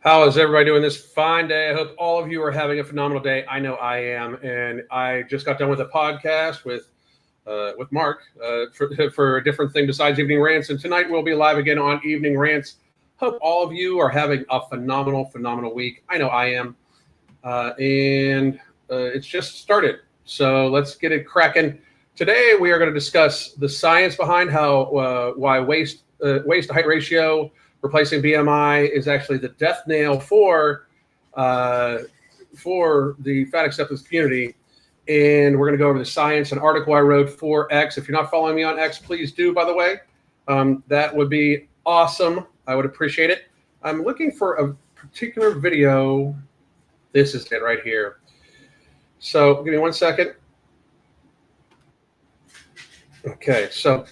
How is everybody doing this fine day? I hope all of you are having a phenomenal day. I know I am, and I just got done with a podcast with Mark for a different thing besides Evening Rants, and tonight we'll be live again on Evening Rants. Hope all of you are having a phenomenal week. I know I am, and it's just started, so let's get it cracking. Today we are going to discuss the science behind how why waist to height ratio replacing BMI is actually the death nail for the fat acceptance community. And we're going to go over the science, an article I wrote for X. If you're not following me on X, please do, by the way. That would be awesome. I would appreciate it. I'm looking for a particular video. This is it right here. So give me 1 second. Okay, so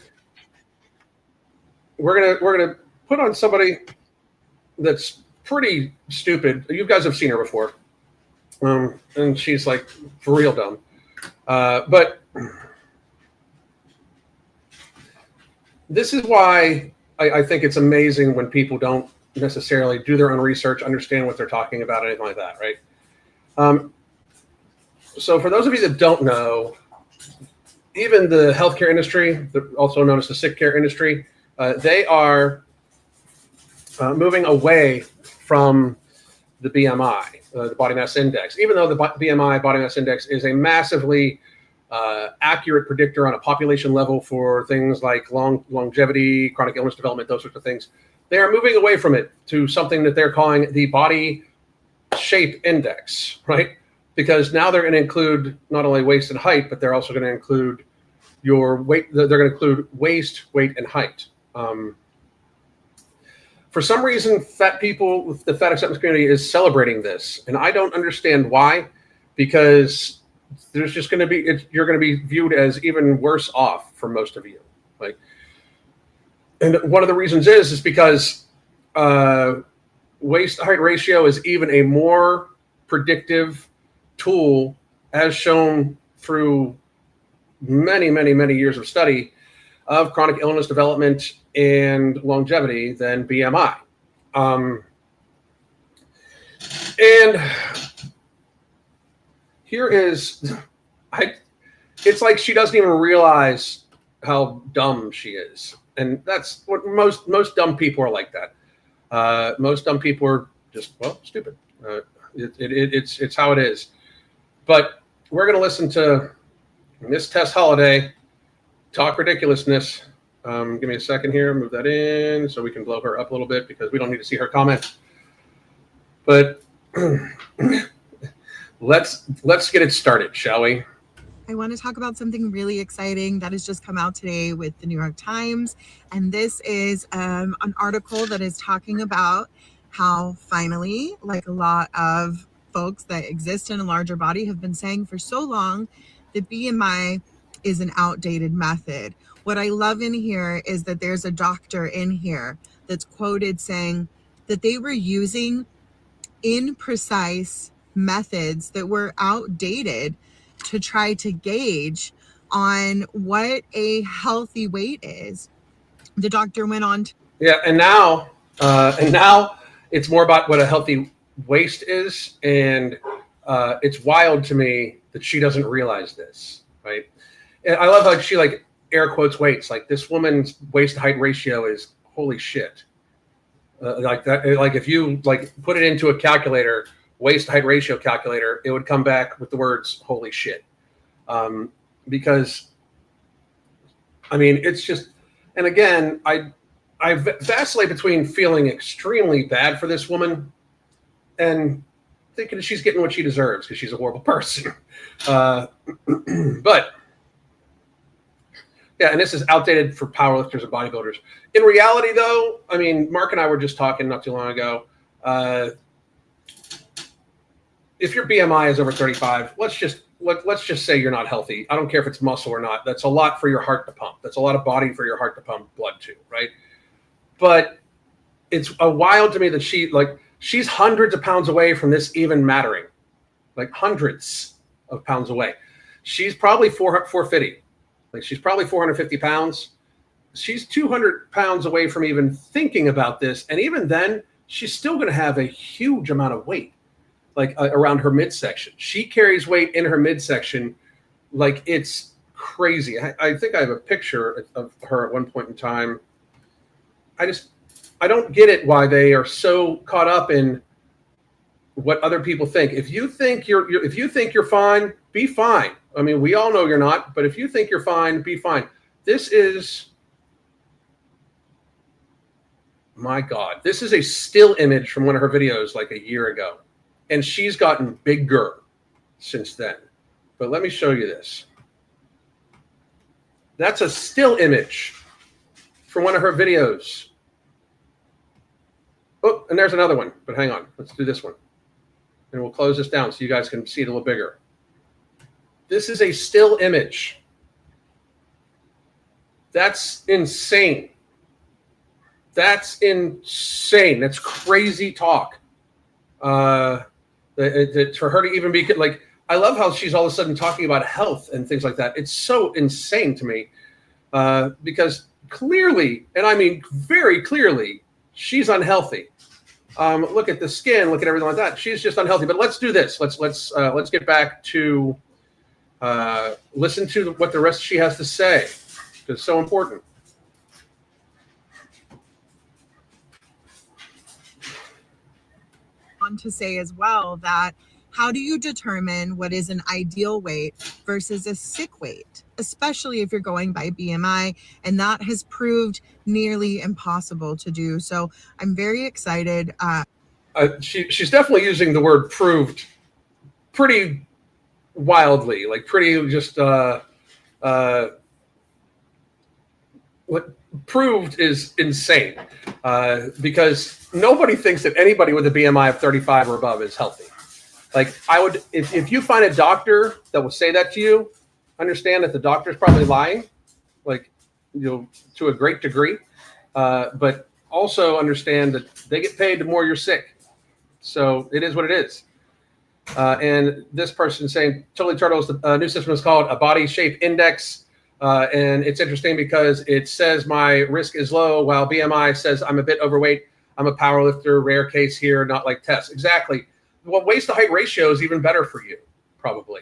we're gonna put on somebody that's pretty stupid. You guys have seen her before, and she's like for real dumb. But this is why I think it's amazing when people don't necessarily do their own research, understand what they're talking about, anything like that, right? So for those of you that don't know, even the healthcare industry, also known as the sick care industry, they are moving away from the BMI, the body mass index, even though the BMI, body mass index, is a massively accurate predictor on a population level for things like longevity, chronic illness development, those sorts of things. They are moving away from it to something that they're calling the body shape index, right? Because now they're going to include not only waist and height, but they're also going to include your weight. They're going to include waist, weight, and height. For some reason, fat people, the fat acceptance community is celebrating this, and I don't understand why. Because there's just going to be, you're going to be viewed as even worse off for most of you. Like, and one of the reasons is because waist to height ratio is even a more predictive tool, as shown through many years of study of chronic illness development and longevity than BMI. And here is, it's like she doesn't even realize how dumb she is. And that's what most dumb people are like that. Most dumb people are just, well, stupid. It's how it is. But we're going to listen to Miss Tess Holiday talk ridiculousness. Give me a second here. Move that in so we can blow her up a little bit because we don't need to see her comment. But let's get it started, shall we? I want to talk about something really exciting that has just come out today with the New York Times. And this is an article that is talking about how finally, like a lot of folks that exist in a larger body have been saying for so long, the BMI is an outdated method. What I love in here is that there's a doctor in here that's quoted saying that they were using imprecise methods that were outdated to try to gauge on what a healthy weight is. The doctor went on to, and now it's more about what a healthy waist is, and it's wild to me that she doesn't realize this, right? And I love how she like air quotes weights, like this woman's waist to height ratio is holy shit. Like that, like if you like put it into a calculator, waist to height ratio calculator, it would come back with the words holy shit. Because I mean, it's just, and again, I vacillate between feeling extremely bad for this woman and thinking she's getting what she deserves because she's a horrible person. But yeah, and this is outdated for powerlifters and bodybuilders. In reality, though, I mean, Mark and I were just talking not too long ago. If your BMI is over 35, let's just say you're not healthy. I don't care if it's muscle or not. That's a lot for your heart to pump. That's a lot of body for your heart to pump blood to, right? But it's wild to me that she's hundreds of pounds away from this even mattering, like hundreds of pounds away. She's probably 450. Like she's probably 450 pounds. She's 200 pounds away from even thinking about this. And even then, she's still going to have a huge amount of weight, like around her midsection. She carries weight in her midsection like it's crazy. I think I have a picture of her at one point in time. I don't get it why they are so caught up in what other people think. If you think you're fine, be fine. I mean, we all know you're not, but if you think you're fine, be fine. This is, my God, this is a still image from one of her videos like a year ago. And she's gotten bigger since then. But let me show you this. That's a still image from one of her videos. Oh, and there's another one, but hang on. Let's do this one. And we'll close this down so you guys can see it a little bigger. This is a still image. That's insane. That's insane. That's crazy talk. For her to even be like, I love how she's all of a sudden talking about health and things like that. It's so insane to me because clearly, and I mean very clearly, she's unhealthy. Look at the skin, look at everything like that. She's just unhealthy. But let's do this. Let's get back to listen to what the rest she has to say. It's so important. To say as well that how do you determine what is an ideal weight versus a sick weight, especially if you're going by BMI, and that has proved nearly impossible to do. So I'm very excited. She's definitely using the word proved pretty wildly, like pretty just what proved is insane because nobody thinks that anybody with a BMI of 35 or above is healthy. Like I would, if you find a doctor that will say that to you, understand that the doctor's probably lying, like, you know, to a great degree, but also understand that they get paid the more you're sick. So it is what it is. And this person saying, Totally Turtles, the new system is called a body shape index. And it's interesting because it says my risk is low, while BMI says I'm a bit overweight. I'm a power lifter, rare case here, not like Tess. Exactly. Well, waist to height ratio is even better for you, probably.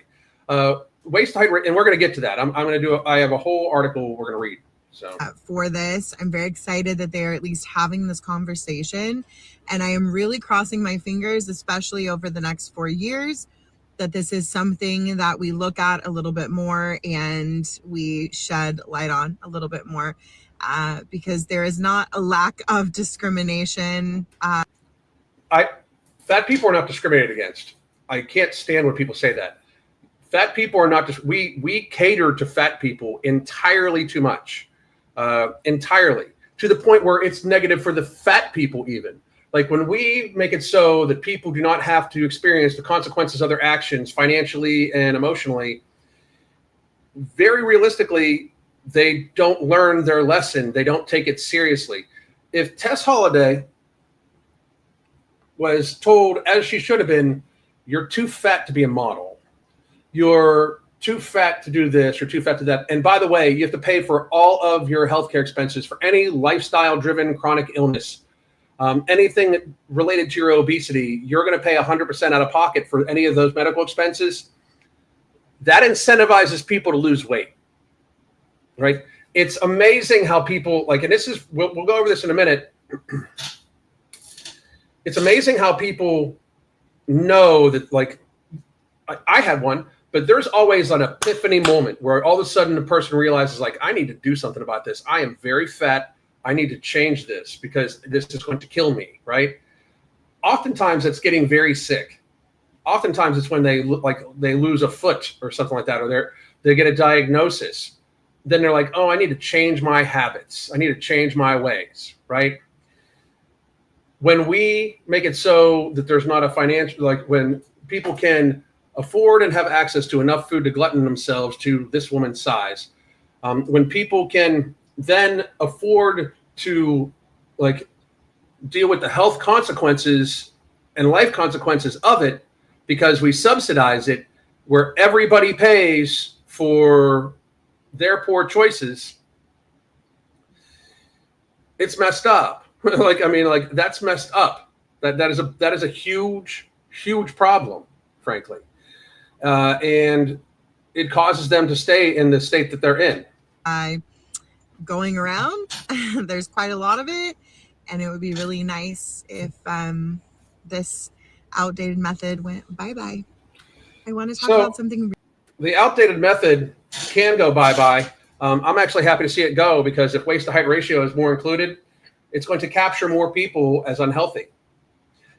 Waist to height, and we're going to get to that. I'm going to do. I have a whole article we're going to read. So for this, I'm very excited that they're at least having this conversation, and I am really crossing my fingers, especially over the next 4 years, that this is something that we look at a little bit more and we shed light on a little bit more, because there is not a lack of discrimination. Fat people are not discriminated against. I can't stand when people say that. Fat people are not just, we cater to fat people entirely too much, entirely, to the point where it's negative for the fat people even. Like when we make it so that people do not have to experience the consequences of their actions financially and emotionally, very realistically, they don't learn their lesson. They don't take it seriously. If Tess Holliday was told, as she should have been, you're too fat to be a model. You're too fat to do this. You're too fat to that. And by the way, you have to pay for all of your healthcare expenses for any lifestyle-driven chronic illness. Anything related to your obesity, you're going to pay 100% out of pocket for any of those medical expenses. That incentivizes people to lose weight, right? It's amazing how people like, and this is, we'll go over this in a minute. It's amazing how people know that, like, I had one, but there's always an epiphany moment where all of a sudden the person realizes, like, I need to do something about this. I am very fat. I need to change this because this is going to kill me, right? Oftentimes it's getting very sick. Oftentimes it's when they look like they lose a foot or something like that, or they get a diagnosis. Then they're like, oh, I need to change my habits. I need to change my ways, right? When we make it so that there's not a financial, like when people can afford and have access to enough food to glutton themselves to this woman's size, when people can then afford to like deal with the health consequences and life consequences of it because we subsidize it, where everybody pays for their poor choices, it's messed up. Like, I mean, like, that's messed up. That is a huge problem, frankly, and it causes them to stay in the state that they're in. Going around, there's quite a lot of it, and it would be really nice if this outdated method went bye-bye. I want to talk about something. The outdated method can go bye-bye. I'm actually happy to see it go, because if waist to height ratio is more included, it's going to capture more people as unhealthy.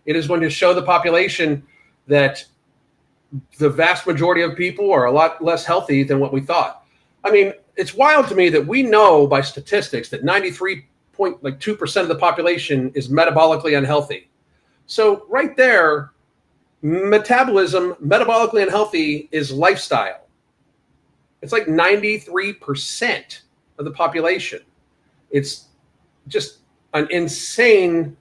It is going to show the population that the vast majority of people are a lot less healthy than what we thought. I mean, it's wild to me that we know by statistics that 93.2% of the population is metabolically unhealthy. So right there, metabolism, metabolically unhealthy, is lifestyle. It's like 93% of the population. It's just an insane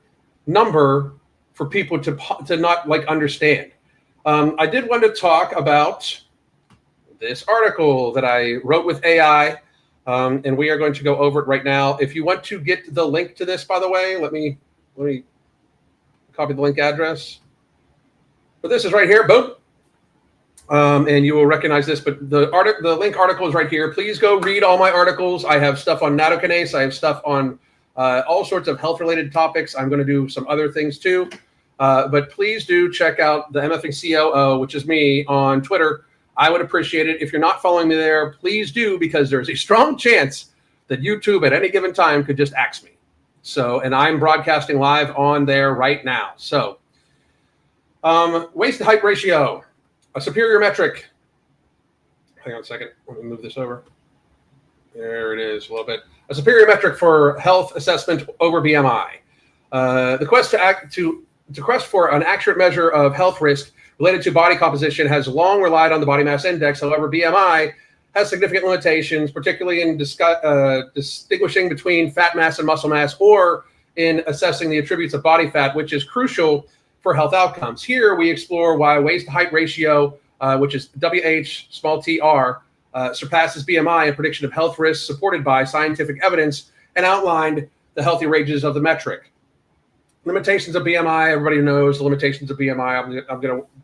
number for people to not like understand. I did want to talk about this article that I wrote with AI, and we are going to go over it right now. If you want to get the link to this, by the way, let me copy the link address. But this is right here, boom. And you will recognize this, but the link article is right here. Please go read all my articles. I have stuff on nattokinase. I have stuff on all sorts of health-related topics. I'm going to do some other things too. But please do check out the MFing COO, which is me, on Twitter. I would appreciate it. If you're not following me there, please do, because there's a strong chance that YouTube at any given time could just axe me. So, and I'm broadcasting live on there right now. So, waist to height ratio, a superior metric. Hang on a second. Let me move this over. There it is a little bit. A superior metric for health assessment over BMI. The quest for an accurate measure of health risk related to body composition has long relied on the body mass index. However, BMI has significant limitations, particularly in distinguishing between fat mass and muscle mass, or in assessing the attributes of body fat, which is crucial for health outcomes. Here we explore why waist to height ratio, which is WHtR, surpasses BMI in prediction of health risks supported by scientific evidence, and outlined the healthy ranges of the metric. Limitations of BMI, everybody knows the limitations of BMI.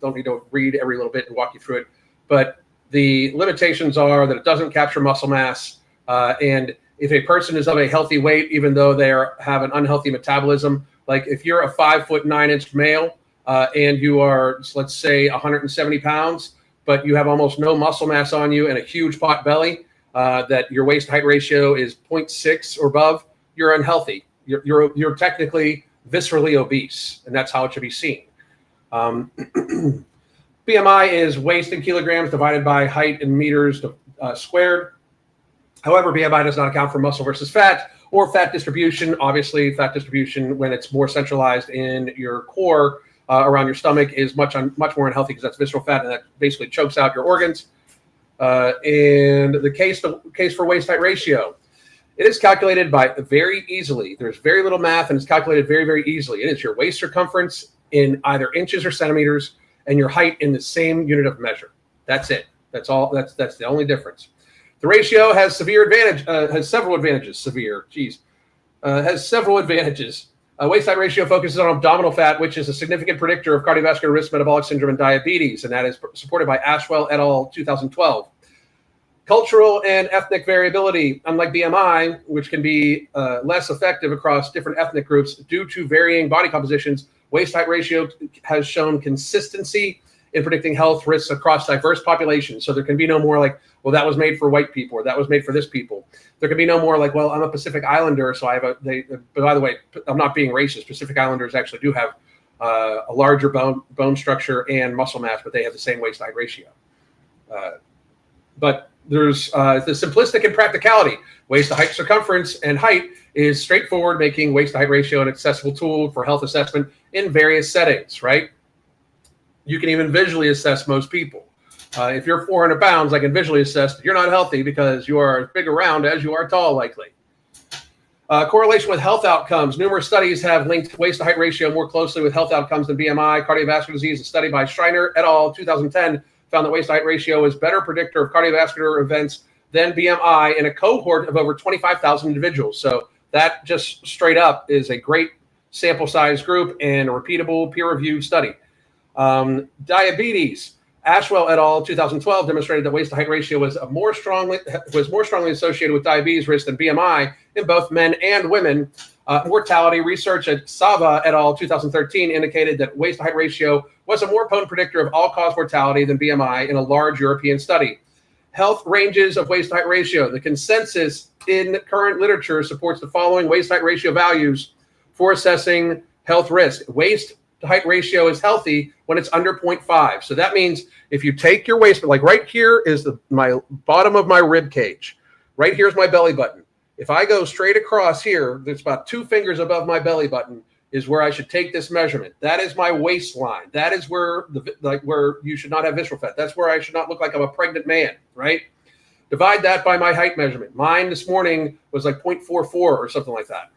Don't need to read every little bit and walk you through it, but the limitations are that it doesn't capture muscle mass, and if a person is of a healthy weight, even though they have an unhealthy metabolism, like if you're a 5'9" male and you are, let's say, 170 pounds, but you have almost no muscle mass on you and a huge pot belly, that your waist height ratio is 0.6 or above, you're unhealthy. You're technically viscerally obese, and that's how it should be seen. BMI is waist in kilograms divided by height in meters squared. However, BMI does not account for muscle versus fat or fat distribution. Obviously, fat distribution, when it's more centralized in your core around your stomach, is much more unhealthy, because that's visceral fat, and that basically chokes out your organs. And the case for waist height ratio. It is calculated very easily. There's very little math, and it's calculated very, very easily. It is your waist circumference in either inches or centimeters, and your height in the same unit of measure. That's it. That's all. That's the only difference. The ratio has several advantages. Has several advantages. Waist height ratio focuses on abdominal fat, which is a significant predictor of cardiovascular risk, metabolic syndrome, and diabetes, and that is supported by Ashwell et al. 2012. Cultural and ethnic variability, unlike BMI, which can be less effective across different ethnic groups due to varying body compositions, waist height ratio has shown consistency in predicting health risks across diverse populations. So there can be no more like, well, that was made for white people, or that was made for this people. There can be no more like, well, I'm a Pacific Islander, so I have but by the way, I'm not being racist. Pacific Islanders actually do have a larger bone structure and muscle mass, but they have the same waist height ratio. But there's the simplistic and practicality. Waist to height circumference and height is straightforward, making waist to height ratio an accessible tool for health assessment in various settings, right? You can even visually assess most people. If you're 400 pounds, I can visually assess that you're not healthy because you are as big around as you are tall, likely. Correlation with health outcomes. Numerous studies have linked waist to height ratio more closely with health outcomes than BMI. Cardiovascular disease, a study by Schreiner et al. 2010, found that waist height ratio is better predictor of cardiovascular events than BMI in a cohort of over 25,000 individuals. So that just straight up is a great sample size group and a repeatable peer-reviewed study. Diabetes. Ashwell et al. 2012 demonstrated that waist-to-height ratio was more strongly associated with diabetes risk than BMI in both men and women. Mortality research at Sava et al. 2013 indicated that waist-to-height ratio was a more potent predictor of all-cause mortality than BMI in a large European study. Health ranges of waist-to-height ratio. The consensus in current literature supports the following waist-to-height ratio values for assessing health risk. Waist-to-height ratio is healthy when it's under 0.5. So that means if you take your waist, like right here is my bottom of my rib cage. Right here's my belly button. If I go straight across here, there's about 2 fingers above my belly button is where I should take this measurement. That is my waistline. That is where where you should not have visceral fat. That's where I should not look like I'm a pregnant man, right? Divide that by my height measurement. Mine this morning was like 0.44 or something like that.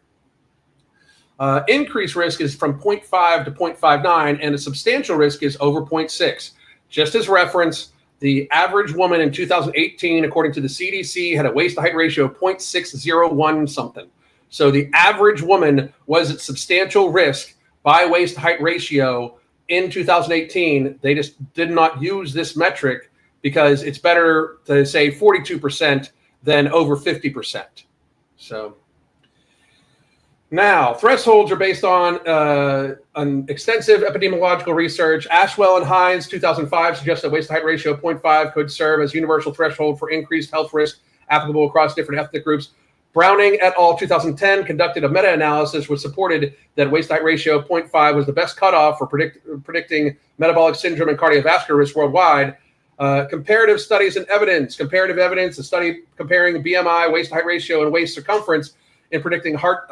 Increased risk is from 0.5 to 0.59, and a substantial risk is over 0.6. Just as reference, the average woman in 2018, according to the CDC, had a waist-to-height ratio of 0.601 something. So the average woman was at substantial risk by waist-to-height ratio in 2018. They just did not use this metric because it's better to say 42% than over 50%. So now, thresholds are based on an extensive epidemiological research. Ashwell and Hines, 2005, suggest that waist-to-height ratio of 0.5 could serve as universal threshold for increased health risk applicable across different ethnic groups. Browning et al. 2010 conducted a meta-analysis which supported that waist-to-height ratio of 0.5 was the best cutoff for predicting metabolic syndrome and cardiovascular risk worldwide. Comparative studies and evidence. Comparative evidence, a study comparing BMI, waist-to-height ratio, and waist circumference in predicting heart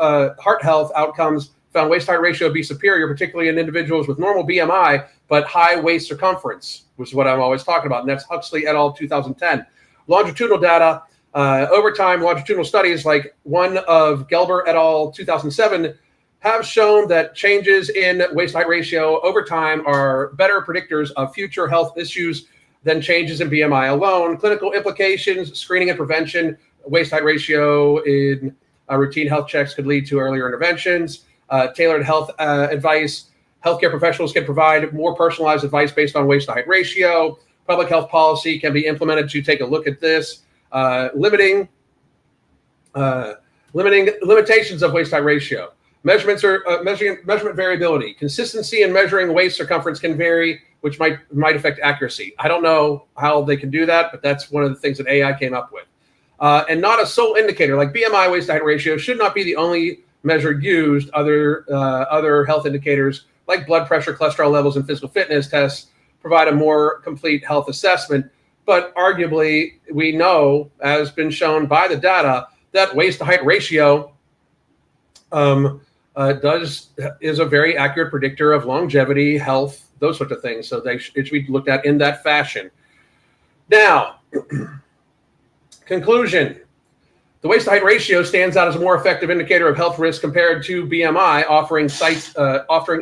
health outcomes found waist-to-height ratio to be superior, particularly in individuals with normal BMI, but high waist circumference, which is what I'm always talking about. And that's Huxley et al. 2010. Longitudinal data, over time, longitudinal studies like one of Gelber et al. 2007 have shown that changes in waist-to-height ratio over time are better predictors of future health issues than changes in BMI alone. Clinical implications, screening and prevention, waist-to-height ratio in routine health checks could lead to earlier interventions. Tailored health advice. Healthcare professionals can provide more personalized advice based on waist-to-height ratio. Public health policy can be implemented to take a look at this. Limitations of waist-to-height ratio. Measurement variability. Consistency in measuring waist circumference can vary, which might affect accuracy. I don't know how they can do that, but that's one of the things that AI came up with. And not a sole indicator, like BMI waist-to-height ratio should not be the only measure used. Other health indicators like blood pressure, cholesterol levels, and physical fitness tests provide a more complete health assessment. But arguably, we know, as been shown by the data, that waist-to-height ratio is a very accurate predictor of longevity, health, those sorts of things. So it should be looked at in that fashion. Now, conclusion. The waist-to-height ratio stands out as a more effective indicator of health risk compared to BMI, offering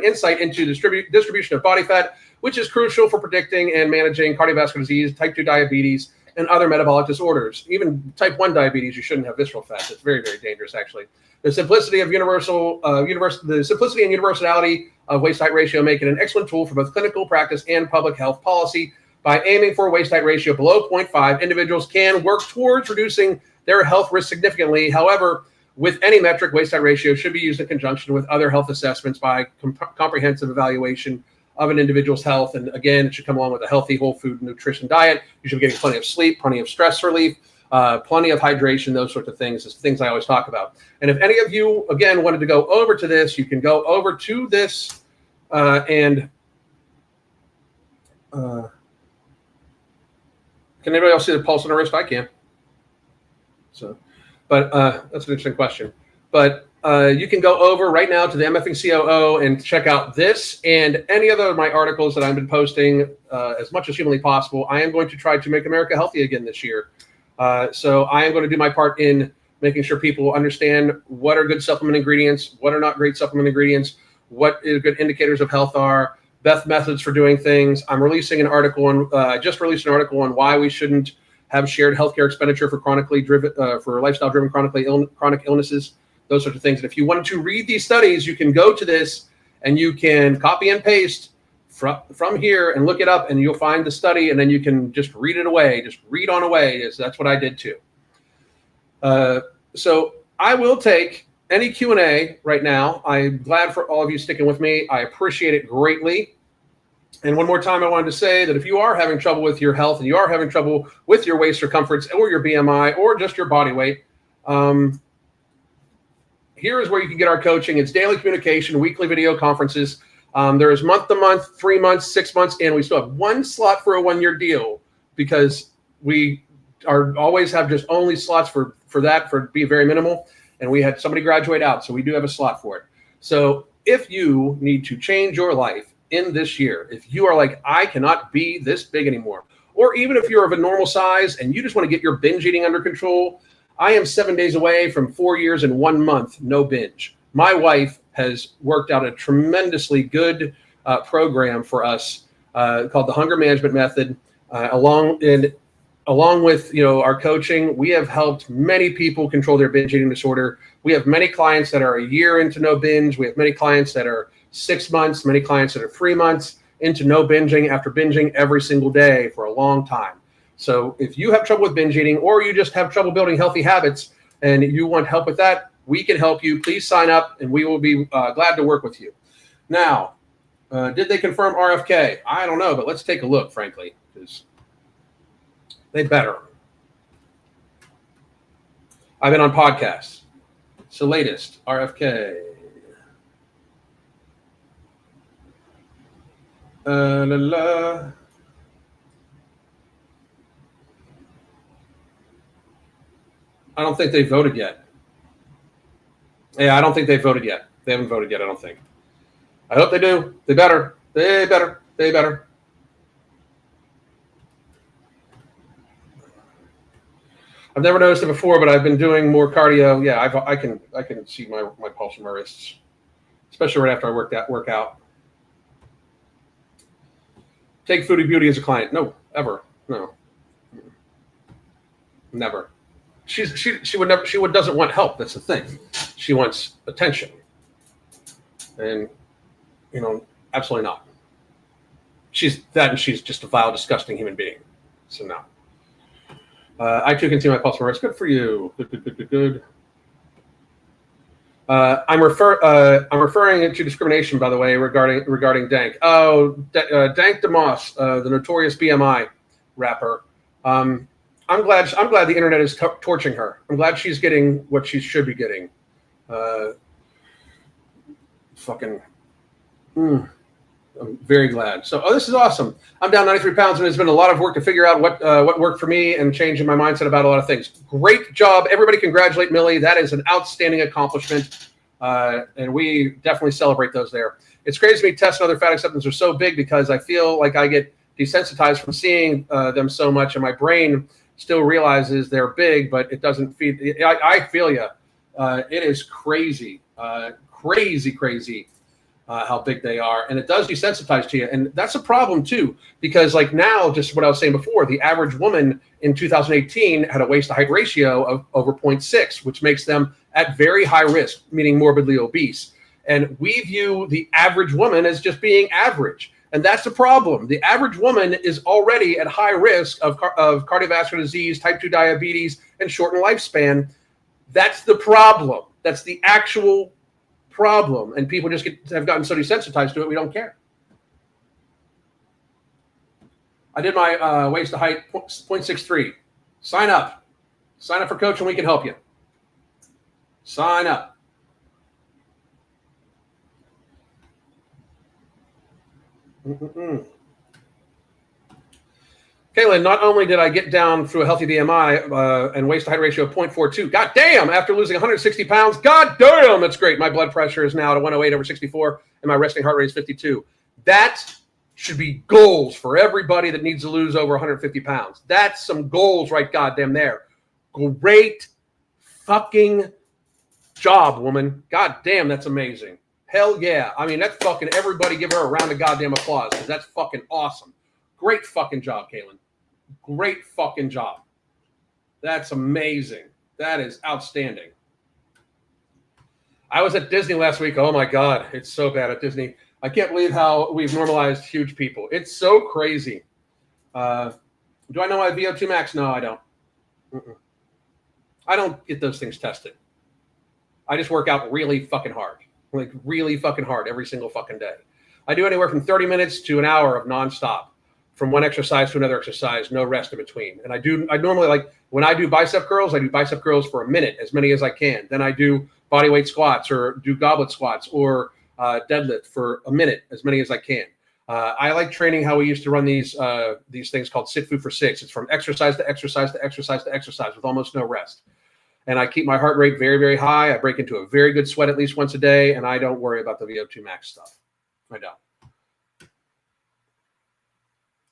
insight into distribution of body fat, which is crucial for predicting and managing cardiovascular disease, type 2 diabetes, and other metabolic disorders. Even type 1 diabetes, you shouldn't have visceral fat. It's very, very dangerous, actually. The simplicity and universality of waist-to-height ratio make it an excellent tool for both clinical practice and public health policy. By aiming for a waist-to-height ratio below 0.5, individuals can work towards reducing their health risk significantly. However, with any metric, waist-to-height ratio should be used in conjunction with other health assessments by comprehensive evaluation of an individual's health. And again, it should come along with a healthy whole food nutrition diet. You should be getting plenty of sleep, plenty of stress relief, plenty of hydration, those sorts of things. It's things I always talk about. And if any of you, again, wanted to go over to this, you can go over to this can anybody else see the pulse on the wrist? I can. So, but that's an interesting question. But you can go over right now to the MFing COO and check out this and any other of my articles that I've been posting as much as humanly possible. I am going to try to make America healthy again this year. So I am going to do my part in making sure people understand what are good supplement ingredients, what are not great supplement ingredients, what good indicators of health are, best methods for doing things. I'm releasing an article on, I just released an article on why we shouldn't have shared healthcare expenditure for for lifestyle-driven chronic illnesses. those sorts of things. And if you wanted to read these studies, you can go to this and you can copy and paste from here and look it up, and you'll find the study, and then you can just read it away. Just read on away. That's what I did too. So I will take any Q&A right now. I'm glad for all of you sticking with me. I appreciate it greatly. And one more time, I wanted to say that if you are having trouble with your health and you are having trouble with your waist circumference or your BMI or just your body weight, here is where you can get our coaching. It's daily communication, weekly video conferences. There is month to month, 3 months, 6 months, and we still have one slot for a 1-year deal because we are always have just only slots for be very minimal. And we had somebody graduate out, so we do have a slot for it. So if you need to change your life in this year, if you are like, I cannot be this big anymore, or even if you're of a normal size and you just want to get your binge eating under control, I am 7 days away from 4 years and 1 month, no binge. My wife has worked out a tremendously good program for us called the Hunger Management Method. Along with our coaching, we have helped many people control their binge eating disorder. We have many clients that are a year into no binge. We have many clients that are 6 months, many clients that are 3 months into no binging after binging every single day for a long time. So if you have trouble with binge eating, or you just have trouble building healthy habits and you want help with that, we can help you. Please sign up and we will be glad to work with you. Now, did they confirm RFK? I don't know, but let's take a look, frankly, because they better. I've been on podcasts. It's the latest, RFK. I don't think they voted yet. Yeah, I don't think they voted yet. They haven't voted yet, I don't think. I hope they do. They better. They better. They better. I've never noticed it before, but I've been doing more cardio. Yeah, I can see my pulse in my wrists, especially right after I work out. Take Foodie Beauty as a client? No, ever. No, never. She doesn't want help. That's the thing. She wants attention, and absolutely not. She's just a vile, disgusting human being. So no. I too can see my pulse wrists. Good for you. Good. I'm referring to discrimination, by the way, regarding Dank. Oh, Dank DeMoss, the notorious BMI rapper. I'm glad the internet is torching her. I'm glad she's getting what she should be getting. I'm very glad. So, this is awesome. I'm down 93 pounds, and it's been a lot of work to figure out what worked for me and changing my mindset about a lot of things. Great job. Everybody congratulate Millie. That is an outstanding accomplishment, and we definitely celebrate those there. It's crazy to me Tess and other fat acceptance are so big because I feel like I get desensitized from seeing them so much, and my brain still realizes they're big, but it doesn't feed. I feel you. It is crazy, crazy. How big they are, and it does desensitize to you, and that's a problem too, because like now, just what I was saying before, the average woman in 2018 had a waist to height ratio of over 0.6, which makes them at very high risk, meaning morbidly obese. And we view the average woman as just being average, and that's a problem. The average woman is already at high risk of cardiovascular disease, type 2 diabetes, and shortened lifespan. That's the problem. That's the actual problem, and people just have gotten so desensitized to it, we don't care. I did my waist to height 0.63. Sign up for coach, and we can help you. Sign up. Kaylin, not only did I get down through a healthy BMI and waist to height ratio of 0.42, god damn, after losing 160 pounds, god damn, that's great. My blood pressure is now at 108/64, and my resting heart rate is 52. That should be goals for everybody that needs to lose over 150 pounds. That's some goals right goddamn there. Great fucking job, woman. God damn, that's amazing. Hell yeah. I mean, that's fucking everybody give her a round of goddamn applause, because that's fucking awesome. Great fucking job, Kaylin. Great fucking job. That's amazing. That is outstanding. I was at Disney last week. Oh my God, it's so bad at Disney. I can't believe how we've normalized huge people. It's so crazy. Do I know my VO2 max? No, I don't. I don't get those things tested. I just work out really fucking hard, like really fucking hard every single fucking day. I do anywhere from 30 minutes to an hour of nonstop, from one exercise to another exercise, no rest in between. And I normally, like when I do bicep curls, I do bicep curls for a minute, as many as I can. Then I do body weight squats or do goblet squats or deadlift for a minute, as many as I can. I like training how we used to run these things called Sit Food for 6. It's from exercise to exercise to exercise to exercise with almost no rest. And I keep my heart rate very, very high. I break into a very good sweat at least once a day, and I don't worry about the VO2 max stuff. I don't.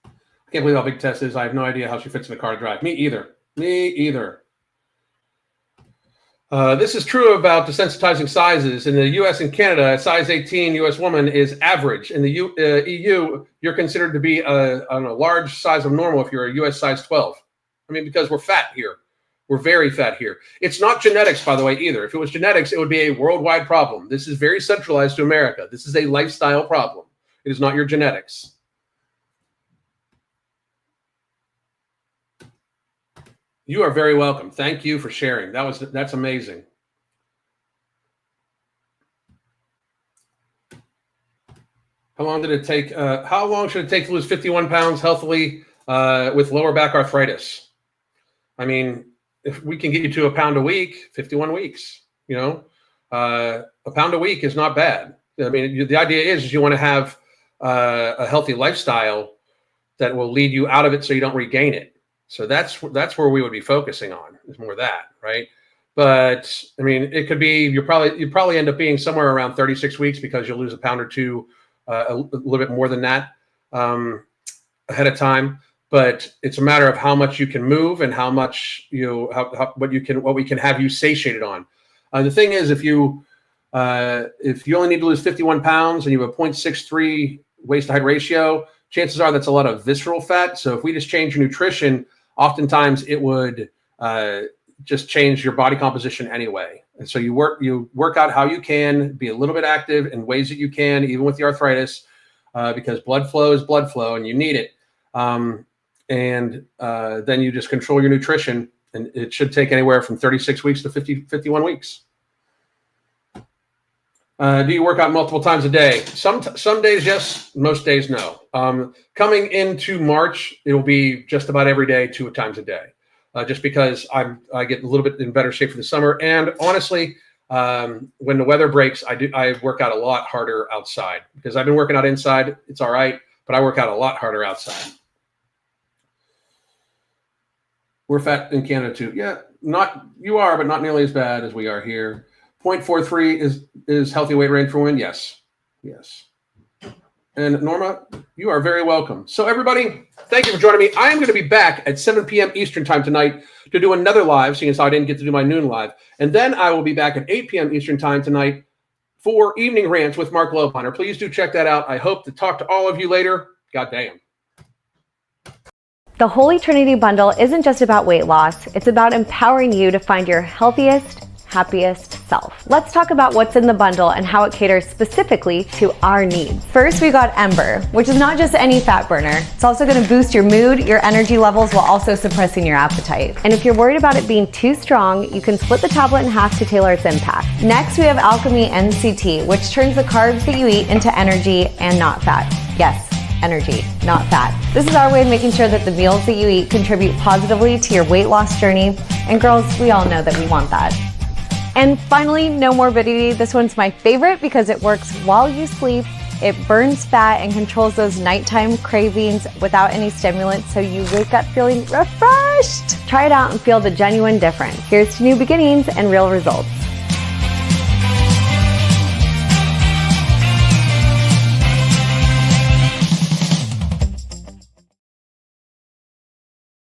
I can't believe how big Tess is. I have no idea how she fits in a car to drive. Me either. Me either. This is true about desensitizing sizes. In the U.S. and Canada, a size 18 U.S. woman is average. In the EU, you're considered to be a large size of normal if you're a U.S. size 12. I mean, because we're fat here. We're very fat here. It's not genetics, by the way, either. If it was genetics, it would be a worldwide problem. This is very centralized to America. This is a lifestyle problem. It is not your genetics. You are very welcome. Thank you for sharing. That's amazing. How long did it take? How long should it take to lose 51 pounds healthily with lower back arthritis? I mean, if we can get you to a pound a week, 51 weeks, a pound a week is not bad. I mean, the idea is you want to have a healthy lifestyle that will lead you out of it so you don't regain it. So that's where we would be focusing on, is more that, right? But I mean, it could be you probably end up being somewhere around 36 weeks because you'll lose a pound or two, a little bit more than that ahead of time. But it's a matter of how much you can move and how much what we can have you satiated on. The thing is, if you only need to lose 51 pounds and you have a 0.63 waist to height ratio, chances are that's a lot of visceral fat. So if we just change your nutrition, oftentimes it would just change your body composition anyway. And so you work out how you can, be a little bit active in ways that you can, even with the arthritis, because blood flow is blood flow and you need it. And then you just control your nutrition, and it should take anywhere from 36 weeks to 51 weeks. Do you work out multiple times a day? Some days, yes. Most days, no. Coming into March, it will be just about every day, 2 times a day, just because I get a little bit in better shape for the summer. And honestly, when the weather breaks, I work out a lot harder outside because I've been working out inside. It's all right, but I work out a lot harder outside. We're fat in Canada too. Yeah, you are, but not nearly as bad as we are here. 0.43 is healthy weight range for women. Yes. And Norma, you are very welcome. So everybody, thank you for joining me. I am going to be back at 7 p.m. Eastern time tonight to do another live, seeing as how I didn't get to do my noon live. And then I will be back at 8 p.m. Eastern time tonight for Evening Rants with Mark Lopiner. Please do check that out. I hope to talk to all of you later. God damn. The Holy Trinity Bundle isn't just about weight loss, it's about empowering you to find your healthiest, happiest self. Let's talk about what's in the bundle and how it caters specifically to our needs. First, we got Ember, which is not just any fat burner. It's also going to boost your mood, your energy levels, while also suppressing your appetite. And if you're worried about it being too strong, you can split the tablet in half to tailor its impact. Next, we have Alchemy NCT, which turns the carbs that you eat into energy and not fat. Yes, energy, not fat. This is our way of making sure that the meals that you eat contribute positively to your weight loss journey. And girls, we all know that we want that. And finally, no morbidity. This one's my favorite because it works while you sleep. It burns fat and controls those nighttime cravings without any stimulants, so you wake up feeling refreshed. Try it out and feel the genuine difference. Here's to new beginnings and real results.